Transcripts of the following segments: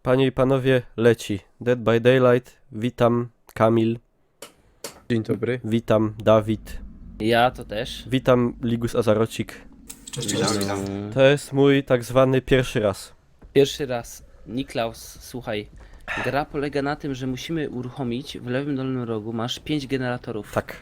Panie i panowie, leci. Dead by Daylight. Witam, Kamil. Dzień dobry. Witam, Dawid. Ja to też. Witam, Ligus Azarocik. Cześć. To jest mój tak zwany pierwszy raz. Pierwszy raz. Niklaus, słuchaj. Gra polega na tym, że musimy uruchomić w lewym dolnym rogu, masz 5 generatorów. Tak.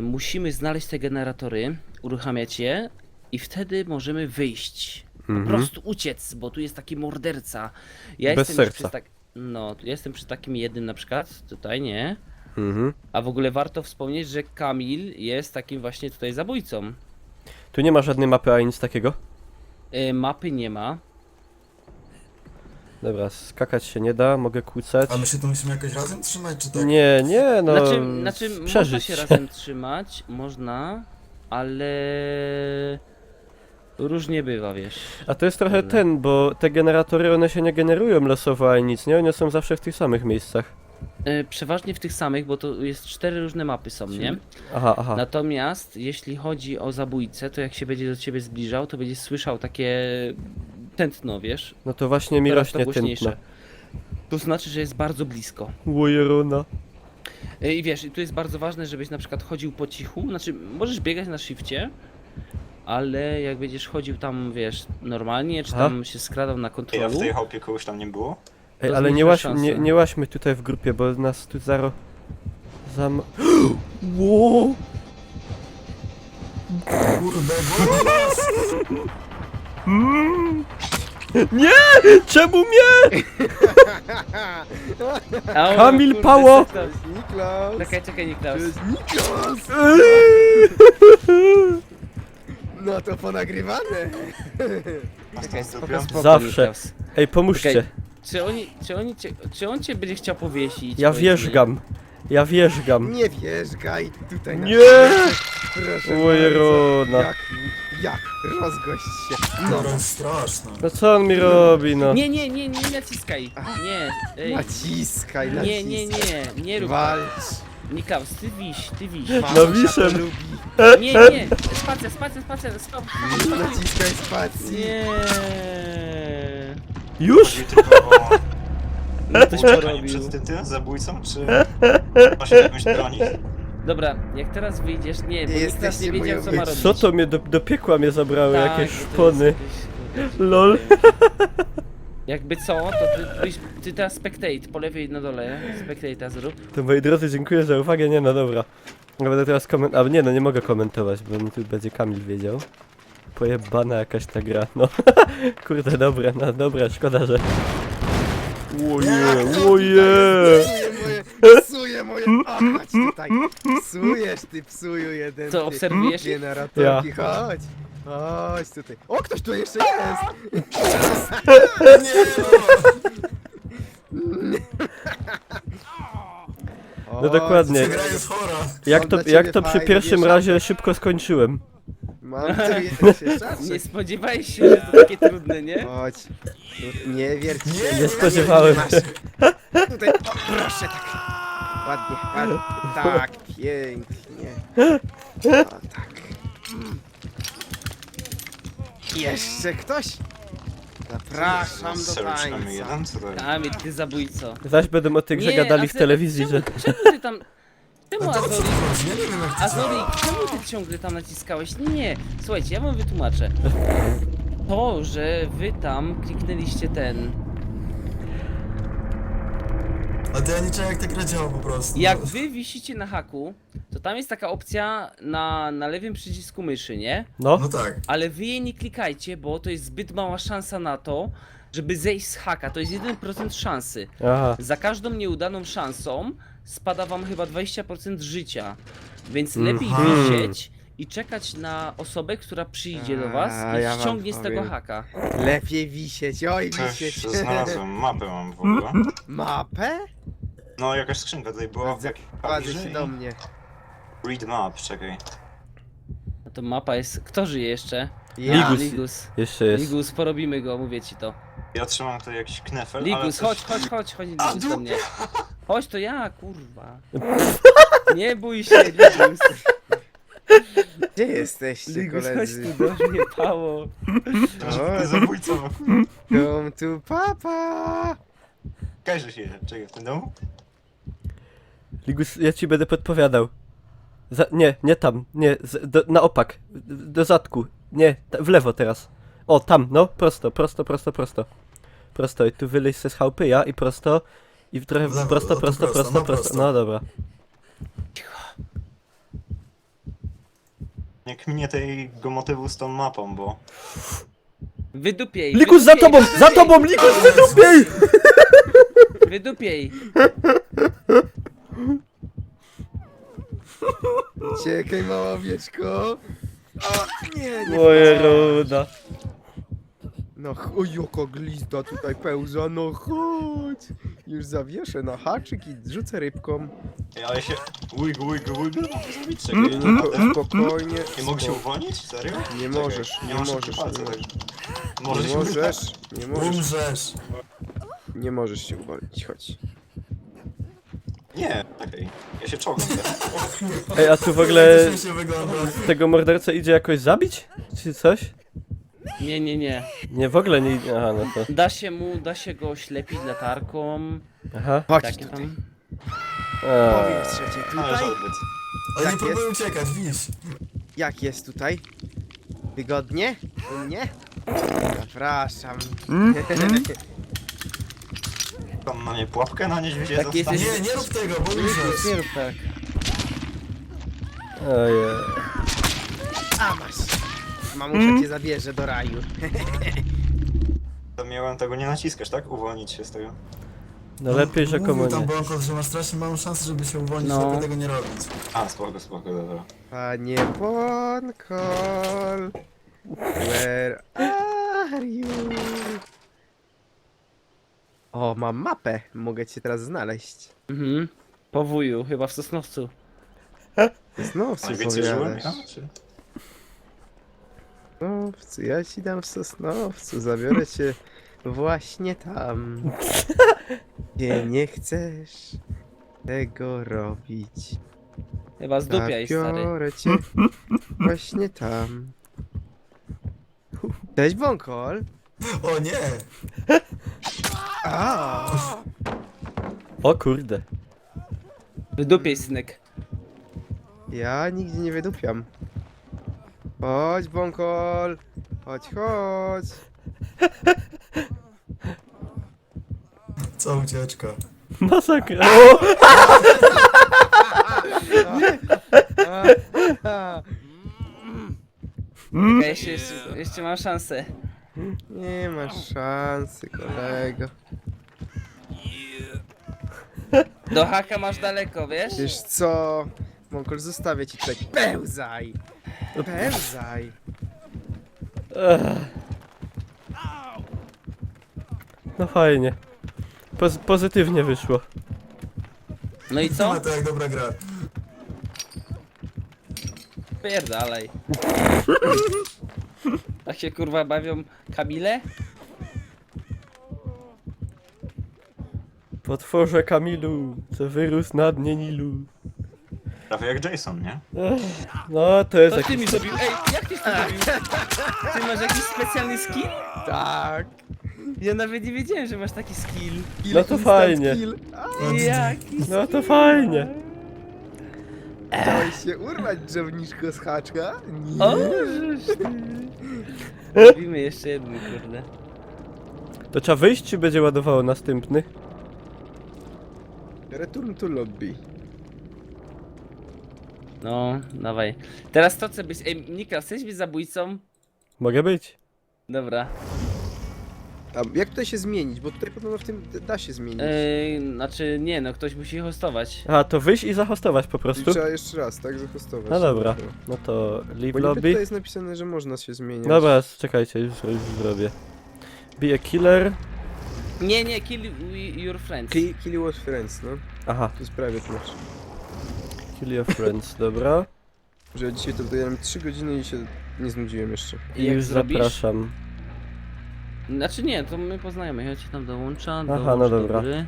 Musimy znaleźć te generatory, uruchamiać je i wtedy możemy wyjść. Po Mhm. prostu uciec, bo tu jest taki morderca. Ja Bez jestem już serca. No, ja jestem przy takim jednym na przykład, tutaj nie. Mhm. A w ogóle warto wspomnieć, że Kamil jest takim właśnie tutaj zabójcą. Tu nie ma żadnej mapy, ani nic takiego? Mapy nie ma. Dobra, skakać się nie da, mogę kłócać. A my się tu musimy jakoś razem trzymać, czy tak? Nie, no... Znaczy można przeżyć. się razem trzymać, można, ale różnie bywa, wiesz. A to jest trochę Dobra. ten, bo te generatory, one się nie generują losowo ani nic, nie? One są zawsze w tych samych miejscach. Przeważnie w tych samych, bo to jest 4 różne mapy są, nie? Aha. Natomiast jeśli chodzi o zabójcę, to jak się będzie do ciebie zbliżał, to będziesz słyszał takie tętno, wiesz? No to właśnie mi Coraz to rośnie głośniejsze. tętno. To znaczy, że jest bardzo blisko. Łojerona. I wiesz, i tu jest bardzo ważne, żebyś na przykład chodził po cichu, znaczy możesz biegać na shifcie, ale jak będziesz chodził tam, wiesz, normalnie, czy Aha. tam się skradał na Ja kontrolu, w tej hopie kogoś tam nie było? Ej, To ale nie, zmniejsza szanse. nie łaźmy tutaj w grupie, bo nas tu Ło! Kurde, głos! Nie! Czemu mnie? Au, Kamil kurde, Pało! Niklaus. Niklaus! Czekaj, Niklaus. To jest Niklaus! No to ponagrywane! Czekaj, Spoko, spoko, Zawsze. Niklaus. Ej, pomóżcie. Czekaj, czy on cię będzie chciał powiesić? Ja Powiedz mi. wierzgam. Ja wierzgam. Nie wierzgaj tutaj na Nie! Proszę Łojerona. bardzo. Jak? Rozgość się. No, Dobra, jest straszna. No co on mi robi, no? Nie naciskaj. Nie, ej. naciskaj, Nie rób. Walcz. Niklaus, ty wiś. No wiszę. Nie, spacja, stop. Naciskaj spację. Nie. Już? Chodzi tylko o Ktoś uciekanie porobił. przed tym zabójcą, czy ma się jakąś bronić? Dobra, jak teraz wyjdziesz, nie, bo Nie Niklaus nie jesteście wiedział moją co ma robić. Co to mnie do piekła mnie zabrały? Tak, Jakieś bo to szpony. jest jakieś, Lol. Jakby co, to ty teraz spectate, po lewej na dole, spectate'a zrób. To moi drodzy, dziękuję za uwagę. Nie, no dobra. Ja będę teraz komentować. A nie, no nie mogę komentować, bo mi tu będzie Kamil wiedział. Pojebana jakaś ta gra, no. Kurde, dobra, no dobra, szkoda, że... Łoje. Psuje moje... O, chodź tutaj. Psujesz ty, psuju jeden. Co, ty. obserwujesz ich? Generatorki, Ja. chodź. Chodź tutaj. O, ktoś tu jeszcze jest. No dokładnie. Ta gra jest chora. Jak Mam to, dla jak ciebie to przy fajny pierwszym wieszak. razie szybko skończyłem. Mam tu jeszcze Nie szaczek. spodziewałeś się, że to takie trudne, nie? Chodź. Tu nie wierć się. Nie spodziewałem Masz. się. Tutaj, o, proszę tak. Ładnie. Tak, pięknie. O, tak. Jeszcze ktoś? Zapraszam do Search tańca. mamy jeden, co to jest? Kamil, ty zabójco. Zaś będą o tej grze gadali w telewizji, że... Czemu ty tam... Czemu A to o co Azorik? chodzi? Ja nie wiem jak to Azorik, działa. czemu ty ciągle tam naciskałeś? Nie, słuchajcie, ja wam wytłumaczę. To, że wy tam kliknęliście ten... A to ja nie czuję jak ta gra działa po prostu. Jak wy wisicie na haku, to tam jest taka opcja na lewym przycisku myszy, nie? No, No tak. Ale wy jej nie klikajcie, bo to jest zbyt mała szansa na to, żeby zejść z haka. To jest 1% szansy. aha. Za każdą nieudaną szansą spada wam chyba 20% życia. Więc lepiej Mhm. wisieć i czekać na osobę, która przyjdzie do was A, i ja wam ściągnie z tego powiem. haka. Lepiej wisieć, oj Coś wisieć. znalazłem, mapę mam w ogóle. Mapę? No jakaś skrzynka tutaj była w jakiejś Kładzie papierze się i... do mnie. Read map, czekaj. No to mapa jest... Kto żyje jeszcze? Ja. Ligus. Jeszcze jest. Ligus, porobimy go, mówię ci to. Ja trzymam tutaj jakiś knefel, ale Ligus, coś... chodź Ligus do mnie. Chodź, to ja, kurwa. Nie bój się, Ligus. Gdzie jesteście, Ligus, chodź koledzy? tu do mnie, Pało. Teraz ty zabójca wokół. Come to papa! Każe się, czekaj, w tym domu? Ligus, ja ci będę podpowiadał. Nie tam, nie, na opak. Do zadku. Nie, w lewo teraz. O, tam, no, prosto. Prosto i tu wyleź ze schałpy, ja i prosto. I trochę W lewo, prosto, no to prosto, prosto, prosto, no prosto. prosto. No dobra. Nie kminie tego motywu z tą mapą, bo... Wydupiej. Ligus, za tobą, Ligus, wydupiej! Wydupiej. Uciekaj, mała owieczko! A, nie Moje ruda. No, o, jaka glizda tutaj pełza, no chodź! Już zawieszę na haczyk i rzucę rybką. Ej, ale się... Wiggle, mogę zrobić, Nie, czekaj. no, spokojnie. Nie mogę się uwolnić? Serio? Nie Czekaj, możesz, nie nie masz możesz, palca, nie tak. Nie Może się możesz, nie możesz, Umrzesz. nie możesz się uwolnić, chodź. Nie, czekaj. Ja się czołgam teraz. Ej, a tu w ogóle Śmiesznie wygląda. tego mordercę idzie jakoś zabić? Czy coś? Nie, nie, nie. Nie, w ogóle nie idzie. Aha, no to. Da się go oślepić latarką. Aha. Chodź Takie tutaj. tam. Powiedzcie Ale tutaj, odbyt. Ale Tak nie próbuj jest. uciekać, widzisz. jak jest tutaj? Wygodnie? U mnie? Zapraszam. Tam na nie pułapkę na niedźwiedzie Tak zostawię. jesteś- Nie, nie rób tego, bo umrzesz. Nie rób tak. Ojej. A masz. Mamusia cię zabierze do raju. To miałem tego nie naciskać, tak? Uwolnić się z tego. No lepiej rzekomo Mówił tam nie. Bąkol, że masz strasznie małą szansę, żeby się uwolnić, No. żeby tego nie robić. A, spoko, dobra. Panie Bonkol. Where are you? O, mam mapę. Mogę cię teraz znaleźć. Mhm. Po wuju, chyba w Sosnowcu. Znów A więcej żyłem? powiadasz. Ja? Czy... Sosnowcu, ja ci dam w Sosnowcu. Zabiorę cię właśnie tam. Gdzie nie chcesz tego robić. Chyba zdupiaj, stary. Zabiorę cię właśnie tam. Cześć, Bonkol. O nie! A, O kurde. Wydupiej, synek. ja nigdzie nie wydupiam. Chodź, Bonkol. Chodź, chodź. Co ucieczka? Masakra. O! Czekaj, jeszcze mam szansę. Nie masz szansy, kolego. Do haka masz daleko, wiesz? Wiesz co? Bonkol, zostawię ci tutaj. Pełzaj! Pełzaj! Ech. No fajnie. Pozytywnie wyszło. No i co? No to jak dobra gra. Pierdalej. Tak się kurwa bawią Kamile? Potworze Kamilu, co wyrósł na dnie Nilu. Prawie jak Jason, nie? No to jest To ty mi jakiś... zrobił, ej, jak tyś to zrobił? Ty masz jakiś specjalny skill? Tak! Ja nawet nie wiedziałem, że masz taki skill. No to fajnie. Jaki? No to fajnie. Chciałeś się urwać, drzewniczko z haczka? Nie. O, żeż ty. Robimy jeszcze jedny, kurde. To trzeba wyjść, czy będzie ładowało następny? Return to lobby. No, dawaj. Teraz to chcę być. Ej, Nika, chcesz być zabójcą? Mogę być. Dobra. A jak tutaj się zmienić? Bo tutaj podobno w tym da się zmienić. Znaczy nie, no ktoś musi hostować. A, to wyjść i zahostować po I prostu? trzeba jeszcze raz, tak? Zahostować. No dobra. No to leave Bo niby lobby. tutaj jest napisane, że można się zmieniać. Dobra, czekajcie, już zrobię. Be a killer. Nie, kill your friends. Kill your friends, no. Aha, To jest prawie to masz. kill your friends, dobra. Że ja dzisiaj to wydałem 3 godziny i się nie znudziłem jeszcze. I Jak już zrobisz? zapraszam. Znaczy nie, to my poznajemy, ja ci tam dołączam. Aha, dołącz no do dobra. gry.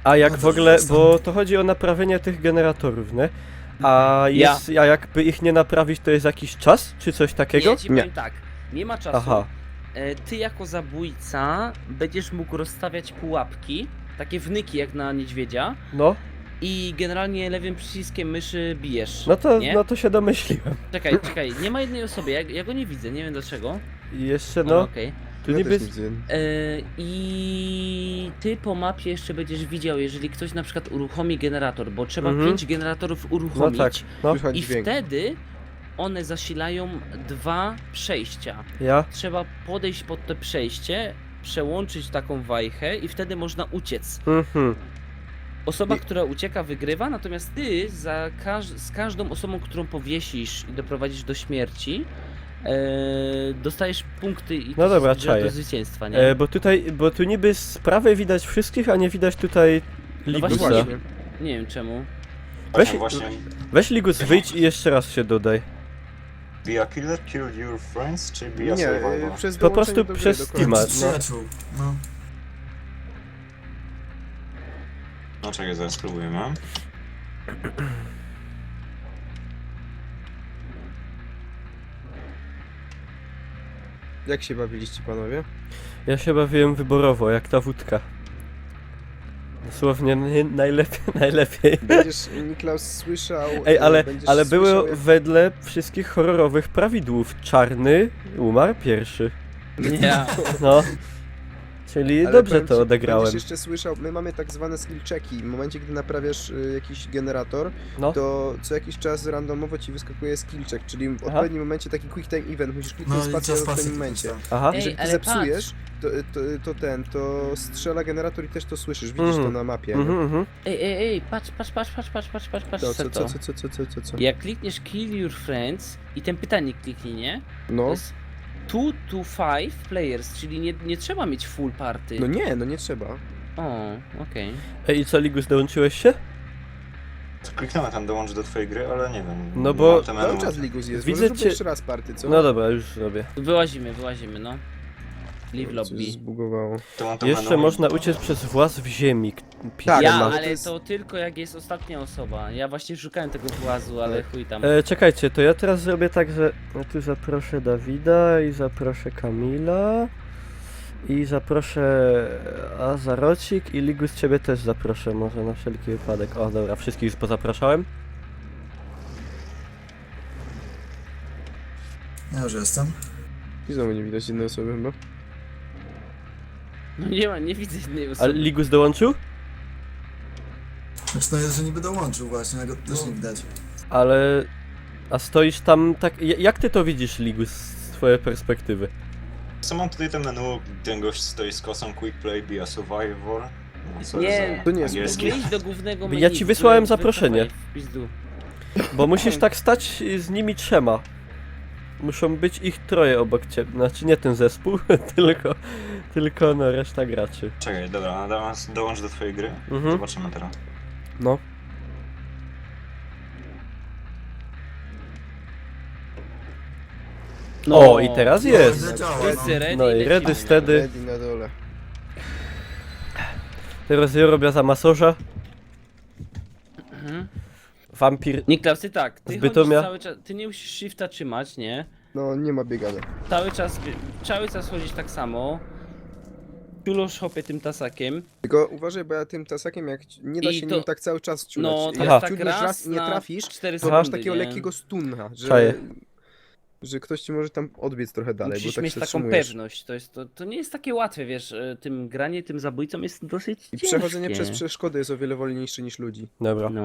A jak No w to ogóle, jestem. bo to chodzi o naprawienie tych generatorów, nie? A jakby ich nie naprawić, to jest jakiś czas, czy coś takiego? Ja ci powiem tak, nie ma czasu. Aha, Ty jako zabójca będziesz mógł rozstawiać pułapki, takie wnyki jak na niedźwiedzia no, i generalnie lewym przyciskiem myszy bijesz. nie? no to się domyśliłem. Czekaj, nie ma jednej osoby, ja go nie widzę, nie wiem dlaczego. I jeszcze Ale no, okej. tu Ja niby... też nie widzę. I ty po mapie jeszcze będziesz widział, jeżeli ktoś na przykład uruchomi generator, bo trzeba Mhm. 5 generatorów No uruchomić. tak, no, Słychać I dźwięk. wtedy one zasilają 2 przejścia. ja? Trzeba podejść pod to przejście, przełączyć taką wajchę i wtedy można uciec. Mhm. Osoba, I- która ucieka, wygrywa, natomiast ty z każdą osobą, którą powiesisz i doprowadzisz do śmierci, dostajesz punkty i No to dobra, się zbliża czaję. do zwycięstwa, nie? Bo tu niby z prawej widać wszystkich, a nie widać tutaj No właśnie, Ligusa. Właśnie. Nie wiem czemu. Weź- Właśnie, Weź Ligus, wyjdź i jeszcze raz się dodaj. be a killer, kill your friends, czy be a Nie, survivor? przez Po prostu dołączenie do gry, przez dokładnie. Steama. Przyjaciół. No. No czekaj, zaraz spróbujemy. Jak się bawiliście, panowie? Ja się bawiłem wyborowo, jak ta wódka. Dosłownie najlepiej. Będziesz, Niklaus, słyszał... Ej, będziesz ale słyszał, było jak- wedle wszystkich horrorowych prawidłów. Czarny umarł pierwszy. Nie. No. Czyli ale dobrze powiem to ci, odegrałem. Będziesz jeszcze słyszał, my mamy tak zwane skill checki. W momencie, gdy naprawiasz jakiś generator, No. to co jakiś czas randomowo ci wyskakuje skill check, czyli w Aha. odpowiednim momencie taki quick time event, musisz kliknąć No i spację czas w pasji. odpowiednim momencie. Aha. Ej, Jeżeli ty ale zepsujesz, to strzela generator i też to słyszysz, widzisz Mhm. to na mapie. nie? Mhm, mhm. Ej, patrz, To, co to. co? Jak klikniesz kill your friends i ten pytanie kliknij, nie? To No, jest 2 to 5 players, czyli nie trzeba mieć full party. no nie trzeba. O, okej. Ej, i co, Ligus, dołączyłeś się? Kliknąłem tam dołącz do twojej gry, ale nie wiem. No nie bo- mam tematu. Cały czas Ligus jest, Widzę może zróbmy cię- jeszcze raz party, co? No dobra, już zrobię. Wyłazimy, no. Leave Coś lobby. zbugowało. To mam to Jeszcze menu. można uciec przez właz w ziemi. Tak, Ja, no, ale to jest- to tylko jak jest ostatnia osoba. Ja właśnie szukałem tego włazu, ale chuj tam. Czekajcie, to ja teraz zrobię tak, że ja tu zaproszę Dawida i zaproszę Kamila i zaproszę Azarocik i Ligus ciebie też zaproszę, może na wszelki wypadek. O dobra, wszystkich już pozapraszałem. Ja już jestem. I znowu nie widać jednej osoby chyba. No nie widzę innej A osoby. Ligus dołączył? Znaczy no jest, że niby dołączył właśnie, ja go też nie widać. Ale... A stoisz tam tak... Jak ty to widzisz, Ligus, z twojej perspektywy? Co mam tutaj to menu, ten gość stoi z kosą, quick play, be a survivor. No, co Nie, za to nie jest angielski. Wyjdź do głównego menu. Ja ci wysłałem wy- zaproszenie. wycofaj w pizdu. Bo musisz tak stać z nimi trzema. Muszą być ich troje obok ciebie. Znaczy nie ten zespół, tylko no reszta graczy. Czekaj, dobra, dołącz do twojej gry. Mhm. Zobaczymy teraz. No. No. O, i teraz jest. No, działa, Wszyscy ready, No i lecimy. ready, steady. Ready na dole. Teraz ja robię za masorza. Mhm. Wampir. Niklaus, ty tak, ty Z Bytomia. chodzisz cały czas, ty nie musisz shifta trzymać, nie? No nie ma biegania. Cały czas chodzisz tak samo. Ciulosz hopie tym tasakiem. Tylko uważaj, bo ja tym tasakiem jak nie da I się to- nim tak cały czas ciulać. No, to Jak Aha. jest tak ciulniesz raz i nie na trafisz, 4 to sekundy, masz takiego nie? lekkiego stunna, Czaję. że ktoś ci może tam odbiec trochę dalej, Musisz bo tak mieć się taką zatrzymujesz. pewność, to nie jest takie łatwe, wiesz, tym granie tym zabójcą jest dosyć I ciężkie. przechodzenie przez przeszkody jest o wiele wolniejsze niż ludzi. Dobra. No.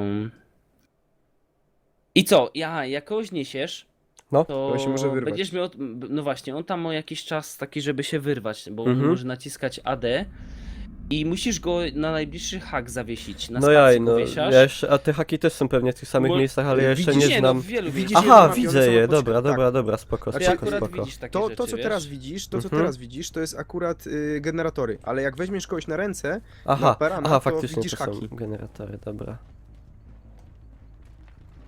I co? Jak kogoś niesiesz, No. to on się może wyrwać. będziesz miał, no właśnie, on tam ma jakiś czas taki, żeby się wyrwać, bo on Mhm. może naciskać AD i musisz go na najbliższy hak zawiesić, na No spacji jaj, go no. wieszasz. Ja jeszcze, a te haki też są pewnie w tych samych Bo- miejscach, ale ja jeszcze widzisz, nie Nie, no, znam. w wielu Widzisz widzisz, je Aha, na mapie, one widzę są je, na dobra, poczekach, dobra, dobra, spoko, Ty Znaczy, spoko, akurat spoko. widzisz takie To, rzeczy, co wiesz? teraz widzisz, Mhm. to jest akurat generatory, ale jak weźmiesz kogoś na ręce, Aha, parama, aha, to faktycznie widzisz to są haki. generatory, dobra.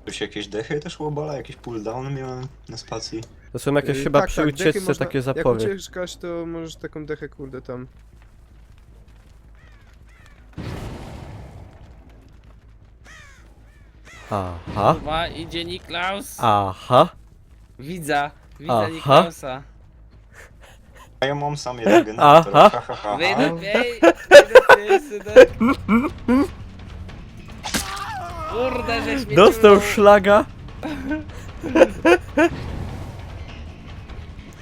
Tu się jakieś dechy też łobala, jakieś pulldowny miałem na spacji. To są jakieś chyba przy dechy ucieczce można- takie Jak zapory. uciekasz, to możesz taką dechę, kurde, tam... Aha. Kurwa, idzie Niklaus. Aha. Widzę Aha. Niklausa. A ja mam sam jeden generator. Aha. Ha, ha, ha, ha. Wydupiej, synek. Kurde, żeś mnie Dostał ciulnął. szlaga.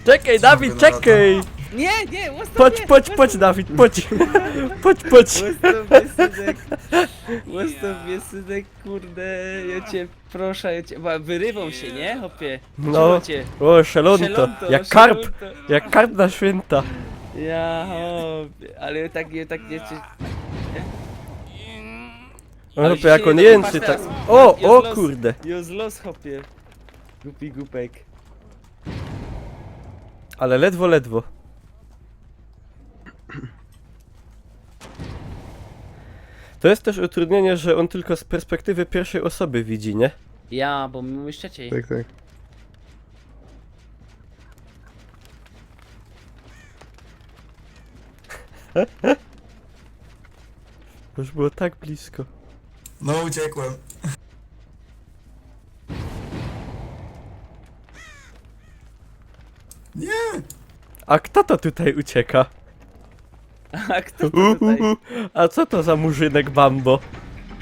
Czekaj, Dawid, czekaj! Nie, łaskaw Chodź, Dawid, chodź. Chodź. Łaskaw mnie, synek, kurde, ja cię proszę, wyrywą się, nie, hopie? No. Trzymam cię. O, szelonto. Jak karp. szalonto. Jak karp na święta. Ja, hopie, ale tak nie cię... On Ale robi się jak nie on dokopasz jęczy tak. teraz. O, Jest los. kurde. Już los, hopie. Głupi głupek. Ale ledwo. To jest też utrudnienie, że on tylko z perspektywy pierwszej osoby widzi, nie? Ja, bo my mówisz trzeciej. Tak, tak. Już było tak blisko. No uciekłem. Nie! A kto to tutaj ucieka? A kto to tutaj? A co to za murzynek Bambo?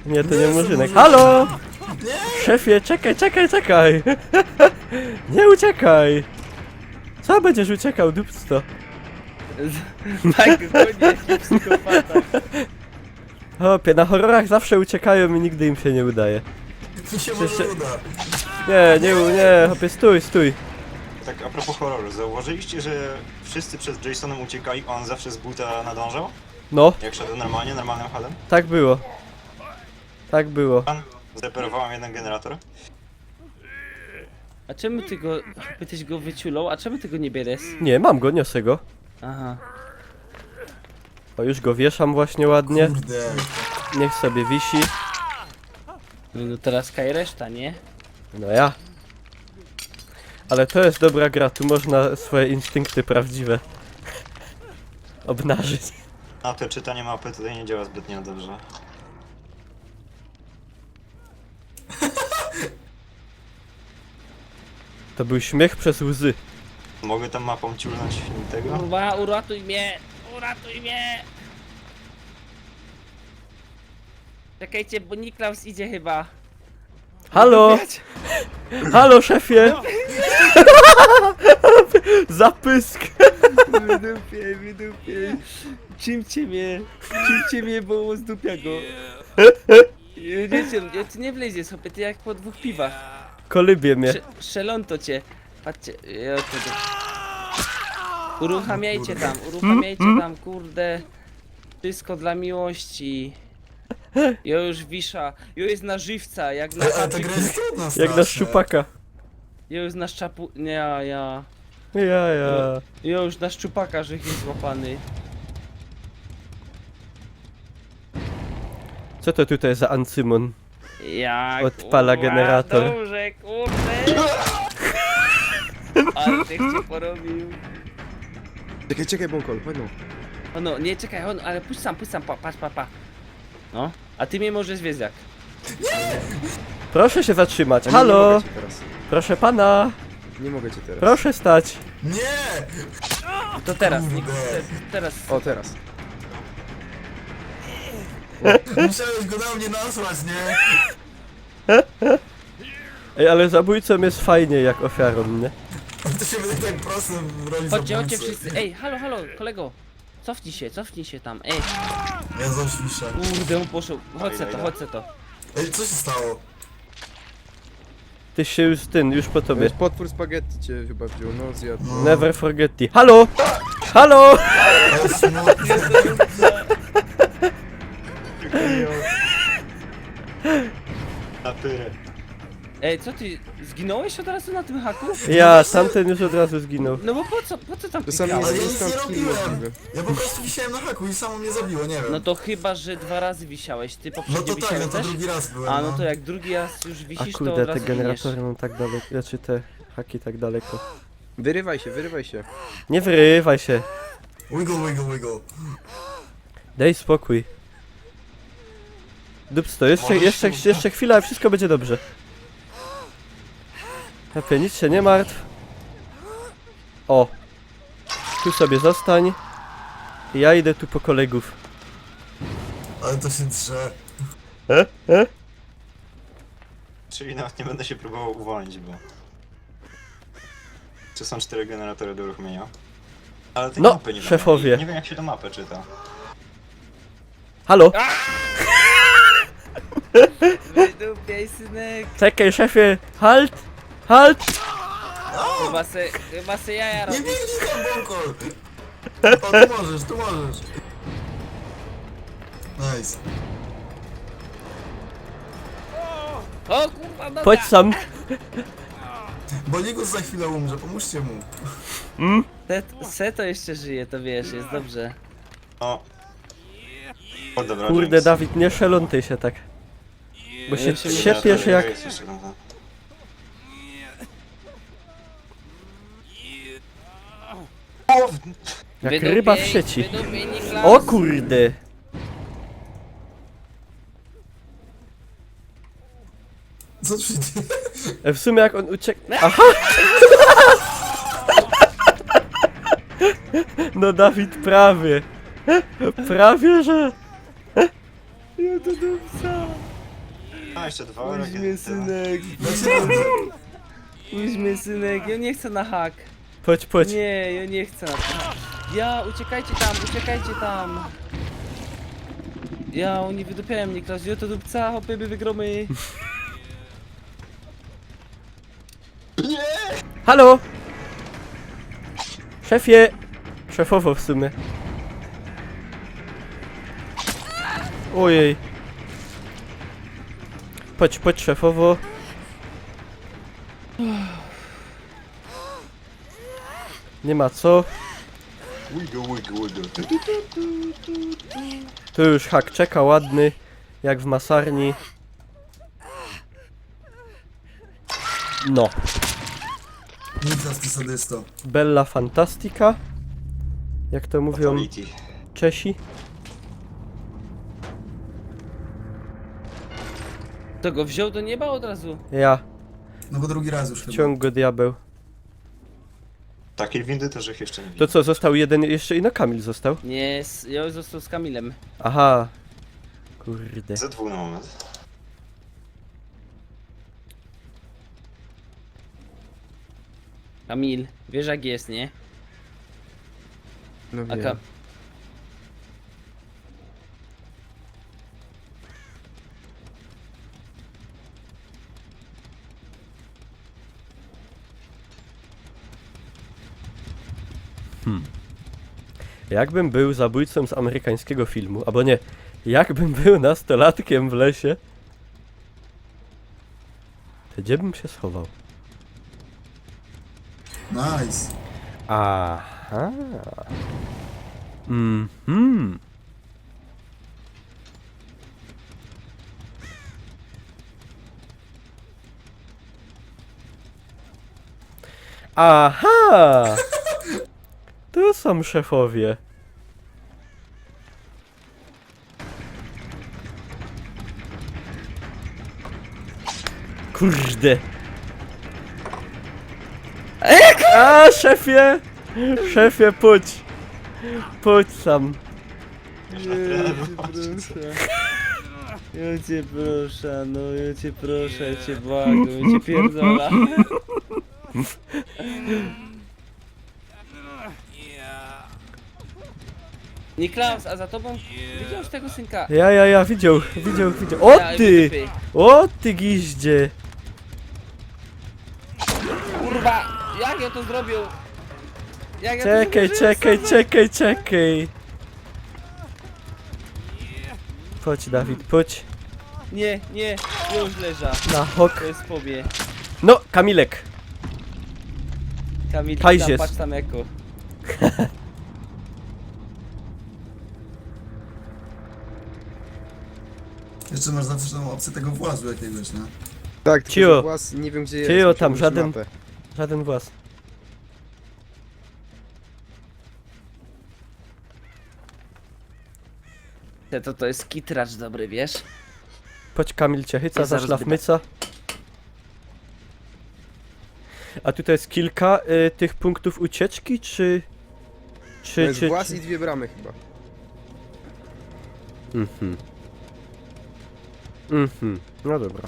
Nie, to nie jestem murzynek. murzynem. Halo! Nie! Szefie, czekaj! Nie uciekaj! Co będziesz uciekał, dupsto? Tak, dokładnie, jaki psychopata. Hopie, na horrorach zawsze uciekają i nigdy im się nie udaje. Mi się Przecież- może uda. Nie, hopie, stój. Tak a propos horroru, zauważyliście, że wszyscy przed Jasonem uciekali, a on zawsze z buta nadążał? No, Jak szedł normalnie, normalnym halem? tak było. Tak było. Zreperowałem jeden generator. A czemu ty go, tyś go wyciulał, a czemu ty go nie bierzesz? Nie, mam go, niosę go. Aha. O, już go wieszam właśnie ładnie. Kurde. Niech sobie wisi. No teraz kaj reszta, nie? No ja. Ale to jest dobra gra, tu można swoje instynkty prawdziwe obnażyć. A to czytanie mapy tutaj nie działa zbytnio dobrze. To był śmiech przez łzy. Mogę tam mapą ciulnąć tego? Kurwa, uratuj mnie! Uratuj mnie! Czekajcie, bo Niklaus idzie chyba. Halo! Halo, szefie! Zapysk! Wydupiej. Czymcie mnie, bo zdupia go. Wiecie, ty nie wlezie sobie, ty jak po 2 piwach. Kolybie mnie. Szelonto cię. Patrzcie, uruchamiajcie tam, kurde. Wszystko dla miłości. Jo już wisza, jo jest na żywca, jak na Ale ta happy. gra jest trudna Jak strasznie. na szczupaka. Jo już na szczapu... Nie, ja. Ja. Jo już na szczupaka, że jest złapany. Co to tutaj za ancymon? Ja, Odpala kurwa, generator. Dobrze, kurde. Ale ty cię porobił. Czekaj, bąkol, chodź no. O no, nie czekaj, ale puść sam, patrz. No, a ty mnie możesz wiedzieć jak. Proszę się zatrzymać. Nie Halo! mogę cię teraz. Proszę pana! Nie mogę cię teraz. Proszę stać! Nie! To teraz, Kurde. teraz. O, teraz. Musiałeś go na mnie nasłać, nie? Ej, ale zabójcą jest fajnie jak ofiarą, nie? To się wydaje tak prosto w roli Chodźcie zabójcy. wszyscy. Ej, halo, kolego. Cofnij się tam, ej. Ja zaświszę. Kurde, on poszedł. Chodź se to. Ej, co się stało? Ty się już po tobie. Potwór spaghetti cię chyba wziął, no zjadł. No. Never forget it. Halo! Halo! Ale smutne. Na pyrę. Ej, co ty, zginąłeś od razu na tym haku? Ja, tamten już od razu zginął. No bo po co tam To sami klikałeś? Ale ja jest nic nie instant kill robiłem. możliwy. Ja po prostu wisiałem na haku i samo mnie zabiło, nie wiem. No to chyba, że 2 razy wisiałeś, ty No poprzednio to tak, wisiałeś no to też? drugi raz byłem. A no to jak drugi raz już A wisisz, to kurde, od te razu generatory giniesz. mam tak daleko. Znaczy te haki tak daleko. Wyrywaj się. Nie wyrywaj się. Wiggle. Daj spokój. Dupsto, jeszcze chwila, wszystko będzie dobrze. Lepiej, nic się nie martw. O. Tu sobie zostań. I ja idę tu po kolegów. Ale to się drze. Czyli nawet nie będę się próbował uwolnić, bo... Czy są 4 generatory do uruchomienia? Ale tej No, mapy nie wiem, szefowie. Nie wiem jak się do mapy czyta. Halo? Wydupiaj, synek. Czekaj, szefie! Halt! Halt! Chyba se jaja Nie robi. biegnij tam, Bonkol! O, tu możesz, tu możesz. Nice. O kurwa, noga. Chodź sam. Bo Ligus za chwilę umrze, pomóżcie mu. Se to jeszcze żyje, to wiesz, jest dobrze. No. O, dobra, Kurde, James. Dawid, nie szelątaj się tak. Bo się Ja się trzepiesz jak... Jest jeszcze tam. O, Jak Wydupiej, ryba w sieci. wydupiej, Niklaus. O kurde! Co tu się dzieje? W sumie jak on uciekł... Aha! No Dawid, prawie. Prawie, że... Ja to dupca. A, jeszcze 2 Puść mnie, synek. Dlaczego? Puść mnie, synek. Ja nie chcę na hak. Chodź. Nie, ja nie chcę na hak. Ja, uciekajcie tam. Ja, oni wydupiają mnie, Klaus. Ja to dupca, hopy, by wygromy. Halo! Szefie! Szefowo w sumie. Ojej. Chodź szefowo. Nie ma co. Wiggle. Tu już hak czeka ładny. Jak w masarni. No. Niklas, ty sadysto. Bella Fantastica. Jak to mówią Fatality. Czesi. To go wziął do nieba od razu. Ja. No bo drugi raz już chyba. Ciąg go diabeł. Takiej windy też ich jeszcze nie To widzę. co, został jeden jeszcze i no Kamil został? Nie, ja został z Kamilem. Aha. Kurde. Z2 na moment. Kamil, wiesz jak jest, nie? No A wiem. Ka... Jakbym był zabójcą z amerykańskiego filmu, albo nie, jakbym był nastolatkiem w lesie, to gdzie bym się schował? Nice. Aha. Mhm. Aha! Tu są szefowie. Kurde. A, szefie! Szefie, pójdź. Pójdź sam. Wiesz, na tyle Ja cię proszę, no ja cię proszę, ja cię błagam, ja cię pierdola. Niklaus, a za tobą widziałeś tego synka? Ja, widział. O Ja, ty! wytypy. O ty giździe! Kurwa, jak ja to zrobił? Jak ja to Czekaj, zrobiłem? czekaj. Chodź Dawid, chodź. Nie, już leża. Na hok. To jest pobie. No, Kamilek. Kamil, Pajzies. patrz tam jako. Jeszcze masz zawsze tą opcję tego włazu jakiegoś, nie? Tak, tylko Cio. że włas nie wiem gdzie jest. Cio, musiał tam użyć żaden- mapę. Żaden włas. To jest kitracz dobry, wiesz? Chodź Kamil cię chyca Ja za zaraz szlafmyca. A tutaj jest kilka tych punktów ucieczki, czy... To jest włas i 2 bramy chyba. Mhm. Mhm. No dobra.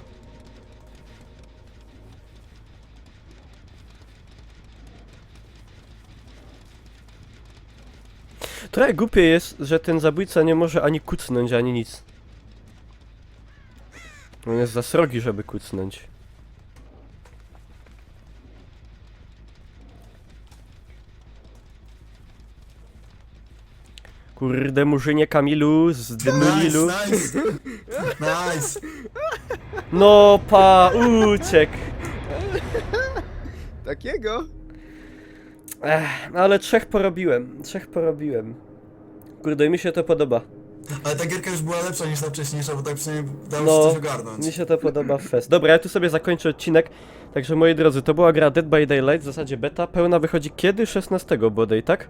Trochę głupie jest, że ten zabójca nie może ani kucnąć, ani nic. On jest za srogi, żeby kucnąć. Kurde, murzynie Kamilu, z Dymulilu. Nice, nice. Nice. No pa, uciekł. Takiego? No ale 3 porobiłem, 3 porobiłem. Kurde, mi się to podoba. Ale ta gierka już była lepsza niż ta wcześniejsza, bo tak przynajmniej dało No, się coś ogarnąć. mi się to podoba w fest. Dobra, ja tu sobie zakończę odcinek. Także moi drodzy, to była gra Dead by Daylight, w zasadzie beta. Pełna wychodzi kiedy? 16 bodaj, tak?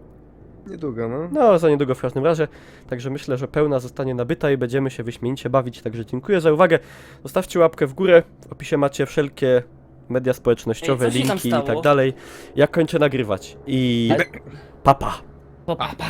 Niedługo, no. No, za niedługo w każdym razie. Także myślę, że pełna zostanie nabyta i będziemy się wyśmienicie bawić. Także dziękuję za uwagę. Zostawcie łapkę w górę. W opisie macie wszelkie media społecznościowe, Ej, co się tam linki i stało? tak dalej. Ja kończę nagrywać. I... Papa. Pa, pa.